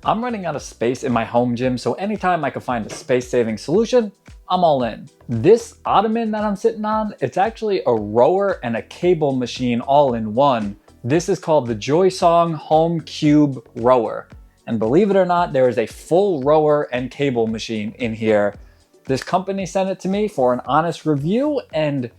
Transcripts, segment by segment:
I'm running out of space in my home gym, so anytime I can find a space-saving solution, I'm all in. This Ottoman that I'm sitting on, it's actually a rower and a cable machine all in one. This is called the JOYSONG homecube rower. And believe it or not, there is a full rower and cable machine in here. This company sent it to me for an honest review, and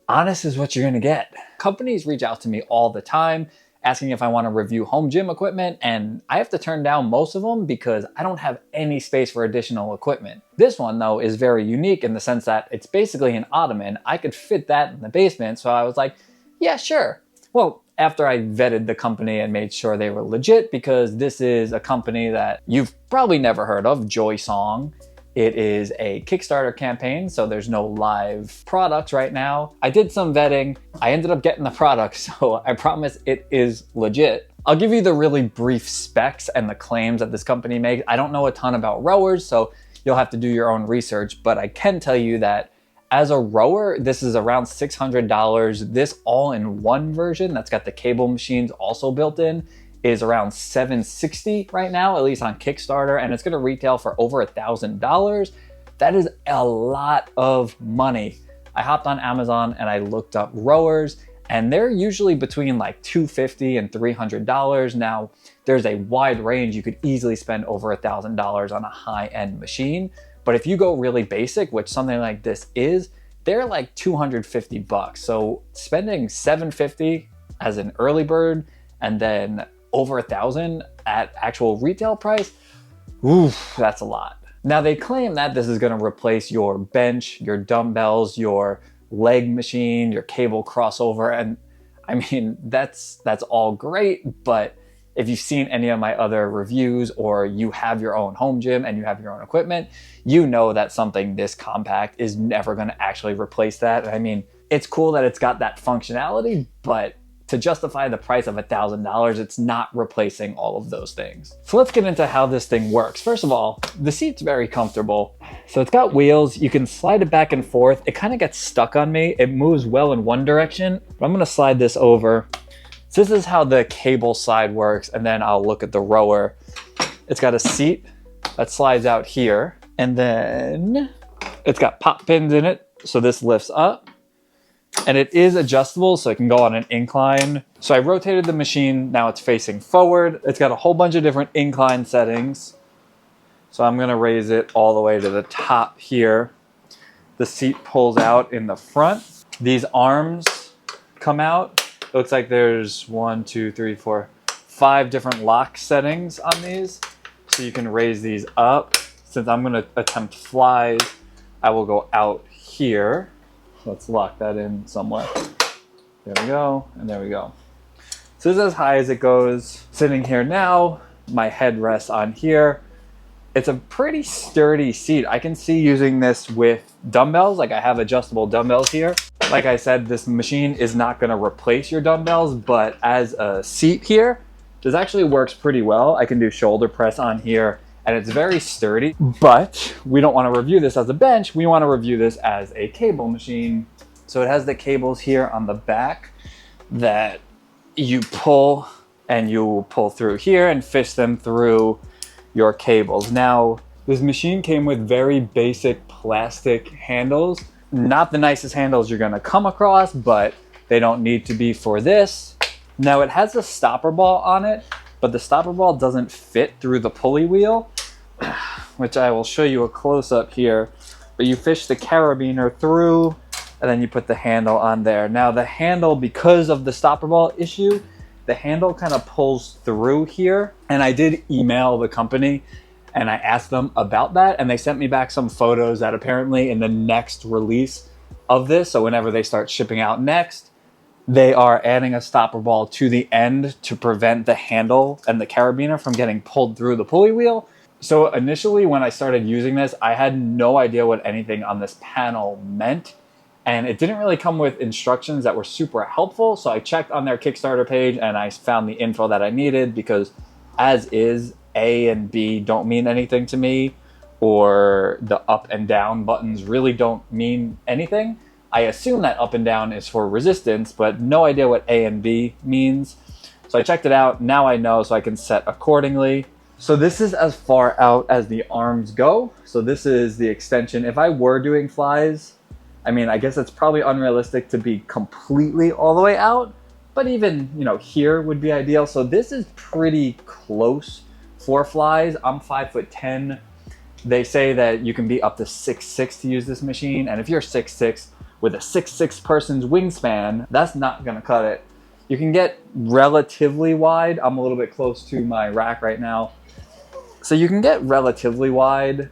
honest is what you're gonna get. Companies reach out to me all the time asking if I want to review home gym equipment, and I have to turn down most of them because I don't have any space for additional equipment. This one though is very unique in the sense that it's basically an Ottoman. I could fit that in the basement, so I was like, yeah, sure. Well, after I vetted the company and made sure they were legit, because this is a company that you've probably never heard of, JOYSONG. It is a Kickstarter campaign, so there's no live products right now. I did some vetting. I ended up getting the product, so I promise it is legit. I'll give you the really brief specs and the claims that this company makes. I don't know a ton about rowers, so you'll have to do your own research, but I can tell you that as a rower, this is around $600. This all-in-one version that's got the cable machines also built in is around $760 right now, at least on Kickstarter, and it's gonna retail for over $1,000. That is a lot of money. I hopped on Amazon and I looked up rowers, and they're usually between like $250 and $300. Now, there's a wide range. You could easily spend over $1,000 on a high-end machine, but if you go really basic, which something like this is, they're like 250 bucks. So spending $750 as an early bird and then over $1,000 at actual retail price, oof, that's a lot. Now they claim that this is gonna replace your bench, your dumbbells, your leg machine, your cable crossover, and I mean, that's all great, but if you've seen any of my other reviews or you have your own home gym and you have your own equipment, you know that something this compact is never gonna actually replace that. I mean, it's cool that it's got that functionality, but to justify the price of $1,000, it's not replacing all of those things. So let's get into how this thing works. First of all, the seat's very comfortable. So it's got wheels, you can slide it back and forth. It kind of gets stuck on me. It moves well in one direction, but I'm gonna slide this over. So this is how the cable side works, and then I'll look at the rower. It's got a seat that slides out here, and then it's got pop pins in it. So this lifts up. And it is adjustable, so it can go on an incline. So I rotated the machine, now it's facing forward. It's got a whole bunch of different incline settings. So I'm gonna raise it all the way to the top here. The seat pulls out in the front. These arms come out. It looks like there's 1, 2, 3, 4, 5 different lock settings on these. So you can raise these up. Since I'm gonna attempt flies, I will go out here. Let's lock that in somewhere. There we go, and there we go. So this is as high as it goes. Sitting here now, my head rests on here. It's a pretty sturdy seat. I can see using this with dumbbells, like I have adjustable dumbbells here. Like I said, this machine is not gonna replace your dumbbells, but as a seat here, this actually works pretty well. I can do shoulder press on here, and it's very sturdy, but we don't want to review this as a bench. We want to review this as a cable machine. So it has the cables here on the back that you pull, and you pull through here and fish them through your cables. Now, this machine came with very basic plastic handles. Not the nicest handles you're going to come across, but they don't need to be for this. Now it has a stopper ball on it, but the stopper ball doesn't fit through the pulley wheel, which I will show you a close-up here. But you fish the carabiner through, and then you put the handle on there. Now the handle, because of the stopper ball issue, the handle kind of pulls through here. And I did email the company and I asked them about that, and they sent me back some photos that apparently in the next release of this, so whenever they start shipping out next, they are adding a stopper ball to the end to prevent the handle and the carabiner from getting pulled through the pulley wheel. So initially when I started using this, I had no idea what anything on this panel meant. And it didn't really come with instructions that were super helpful. So I checked on their Kickstarter page and I found the info that I needed, because as is, A and B don't mean anything to me, or the up and down buttons really don't mean anything. I assume that up and down is for resistance, but no idea what A and B means. So I checked it out. Now I know, so I can set accordingly. So this is as far out as the arms go. So this is the extension. If I were doing flies, I mean, I guess it's probably unrealistic to be completely all the way out, but even, you know, here would be ideal. So this is pretty close for flies. I'm 5'10". They say that you can be up to 6'6" to use this machine. And if you're 6'6" with a 6'6" person's wingspan, that's not gonna cut it. You can get relatively wide. I'm a little bit close to my rack right now. So you can get relatively wide.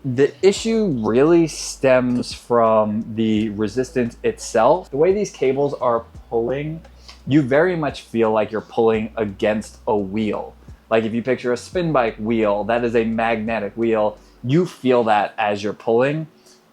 The issue really stems from the resistance itself. The way these cables are pulling, you very much feel like you're pulling against a wheel. Like if you picture a spin bike wheel, that is a magnetic wheel. You feel that as you're pulling.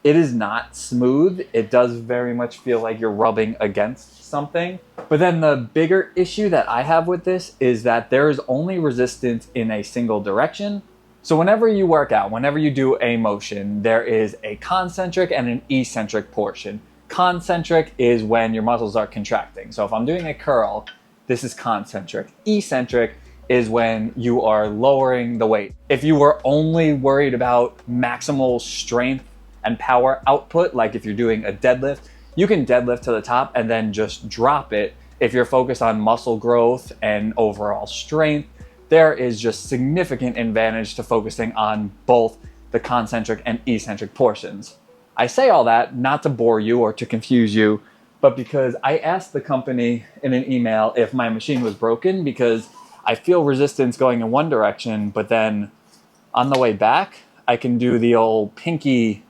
It is not smooth. It does very much feel like you're rubbing against something. But then the bigger issue that I have with this is that there is only resistance in a single direction. So whenever you work out, whenever you do a motion, there is a concentric and an eccentric portion. Concentric is when your muscles are contracting. So if I'm doing a curl, this is concentric. Eccentric is when you are lowering the weight. If you were only worried about maximal strength and power output, like if you're doing a deadlift, you can deadlift to the top and then just drop it. If you're focused on muscle growth and overall strength, there is just significant advantage to focusing on both the concentric and eccentric portions. I say all that not to bore you or to confuse you, but because I asked the company in an email if my machine was broken, because I feel resistance going in one direction, but then on the way back, I can do the old pinky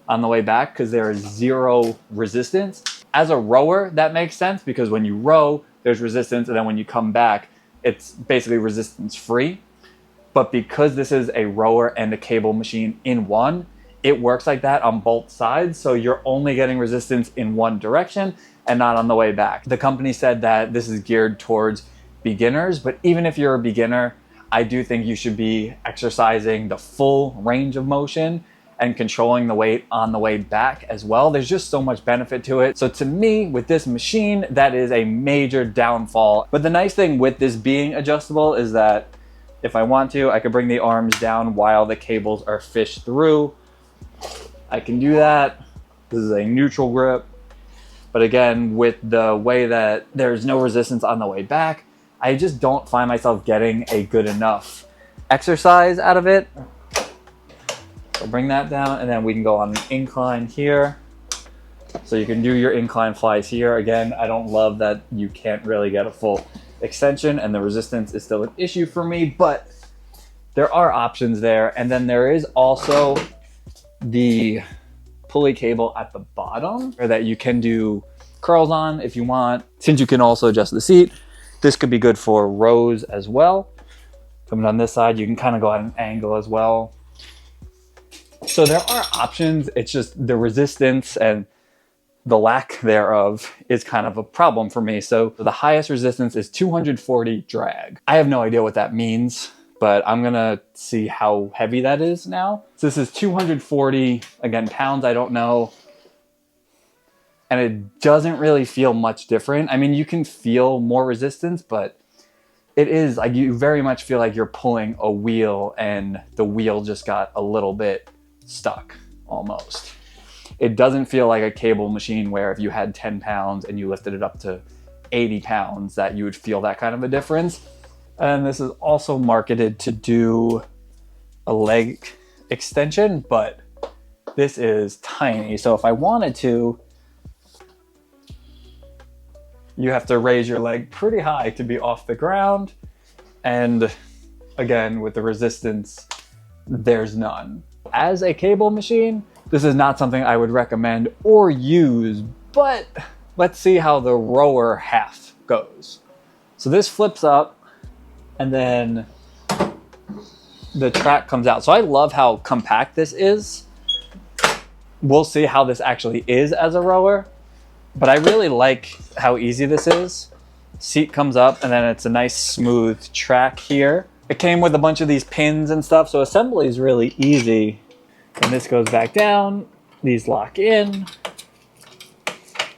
on the way back because there is zero resistance. As a rower, that makes sense because when you row, there's resistance, and then when you come back, it's basically resistance free. But because this is a rower and a cable machine in one, it works like that on both sides. So you're only getting resistance in one direction and not on the way back. The company said that this is geared towards beginners, but even if you're a beginner, I do think you should be exercising the full range of motion and controlling the weight on the way back as well. There's just so much benefit to it. So to me, with this machine, that is a major downfall. But the nice thing with this being adjustable is that if I want to, I could bring the arms down while the cables are fished through. I can do that. This is a neutral grip. But again, with the way that there's no resistance on the way back, I just don't find myself getting a good enough exercise out of it. So bring that down, and then we can go on an incline here. So you can do your incline flies here. Again, I don't love that you can't really get a full extension, and the resistance is still an issue for me, but there are options there. And then there is also the pulley cable at the bottom that you can do curls on if you want. Since you can also adjust the seat, this could be good for rows as well. Coming on this side, you can kind of go at an angle as well. So there are options. It's just the resistance and the lack thereof is kind of a problem for me. So the highest resistance is 240 drag. I have no idea what that means, but I'm gonna see how heavy that is now. So this is 240, again, pounds, I don't know. And it doesn't really feel much different. I mean, you can feel more resistance, but it is like you very much feel like you're pulling a wheel and the wheel just got a little bit stuck almost. It doesn't feel like a cable machine where if you had 10 pounds and you lifted it up to 80 pounds that you would feel that kind of a difference. And this is also marketed to do a leg extension, but this is tiny. So if I wanted to, you have to raise your leg pretty high to be off the ground. And again, with the resistance, there's none. As a cable machine, this is not something I would recommend or use, but let's see how the rower half goes. So this flips up and then the track comes out. So I love how compact this is. We'll see how this actually is as a rower, but I really like how easy this is. Seat comes up and then it's a nice smooth track here. It came with a bunch of these pins and stuff, so assembly is really easy. And this goes back down, these lock in.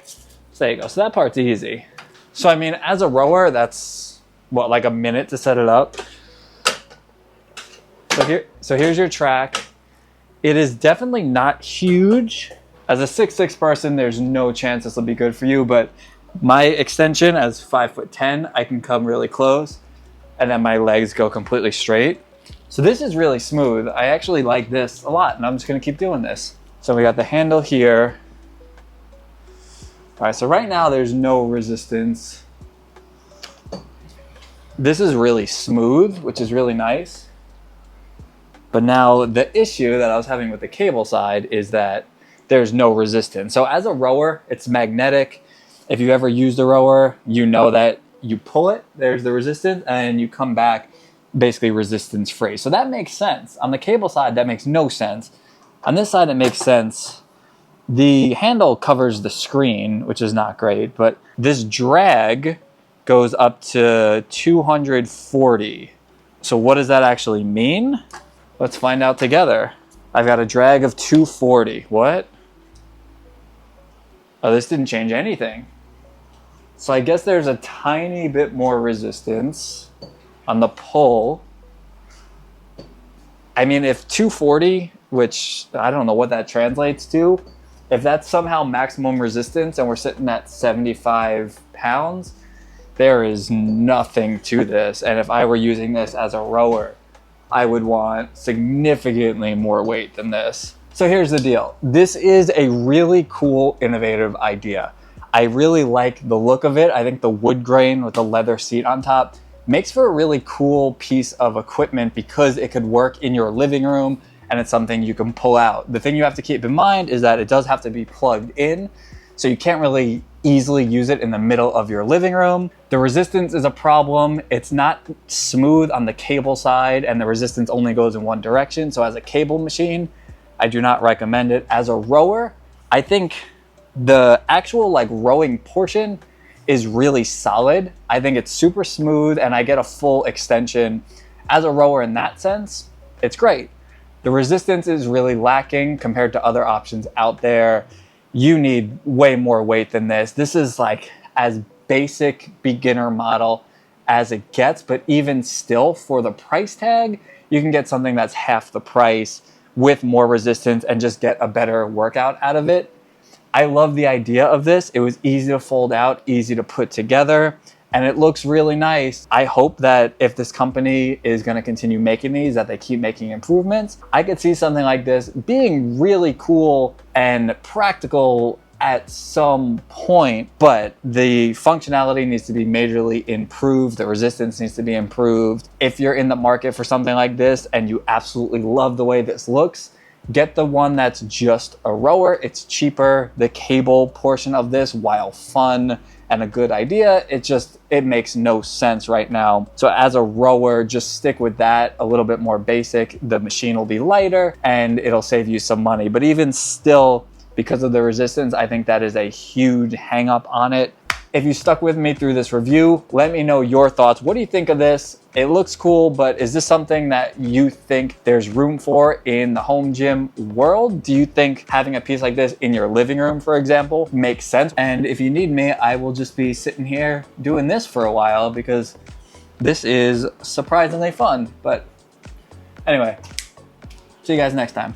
So there you go, so that part's easy. So I mean, as a rower, that's what, like a minute to set it up. So here's your track. It is definitely not huge. As a 6'6" person, there's no chance this will be good for you, but my extension as 5'10", I can come really close and then my legs go completely straight. So this is really smooth. I actually like this a lot, and I'm just gonna keep doing this. So we got the handle here. All right, so right now there's no resistance. This is really smooth, which is really nice. But now the issue that I was having with the cable side is that there's no resistance. So as a rower, it's magnetic. If you ever used a rower, you know that you pull it, there's the resistance, and you come back basically resistance free. So that makes sense. On the cable side, that makes no sense. On this side, it makes sense. The handle covers the screen, which is not great, but this drag goes up to 240. So what does that actually mean? Let's find out together. I've got a drag of 240. What? Oh, this didn't change anything. So I guess there's a tiny bit more resistance on the pull. I mean, if 240, which I don't know what that translates to, if that's somehow maximum resistance and we're sitting at 75 pounds, there is nothing to this. And if I were using this as a rower, I would want significantly more weight than this. So here's the deal. This is a really cool, innovative idea. I really like the look of it. I think the wood grain with the leather seat on top makes for a really cool piece of equipment because it could work in your living room and it's something you can pull out. The thing you have to keep in mind is that it does have to be plugged in, so you can't really easily use it in the middle of your living room. The resistance is a problem. It's not smooth on the cable side and the resistance only goes in one direction. So as a cable machine, I do not recommend it. As a rower, I think the actual like rowing portion is really solid. I think it's super smooth and I get a full extension. As a rower in that sense, it's great. The resistance is really lacking compared to other options out there. You need way more weight than this. This is like as basic beginner model as it gets, but even still for the price tag, you can get something that's half the price with more resistance and just get a better workout out of it. I love the idea of this. It was easy to fold out, easy to put together, and it looks really nice. I hope that if this company is going to continue making these, that they keep making improvements. I could see something like this being really cool and practical at some point, but the functionality needs to be majorly improved. The resistance needs to be improved. If you're in the market for something like this and you absolutely love the way this looks, get the one that's just a rower. It's cheaper. The cable portion of this, while fun and a good idea, it makes no sense right now. So as a rower, just stick with that, a little bit more basic. The machine will be lighter and it'll save you some money. But even still, because of the resistance, I think that is a huge hang up on it. If you stuck with me through this review, let me know your thoughts. What do you think of this? It looks cool, but is this something that you think there's room for in the home gym world? Do you think having a piece like this in your living room, for example, makes sense? And if you need me, I will just be sitting here doing this for a while because this is surprisingly fun. But anyway, see you guys next time.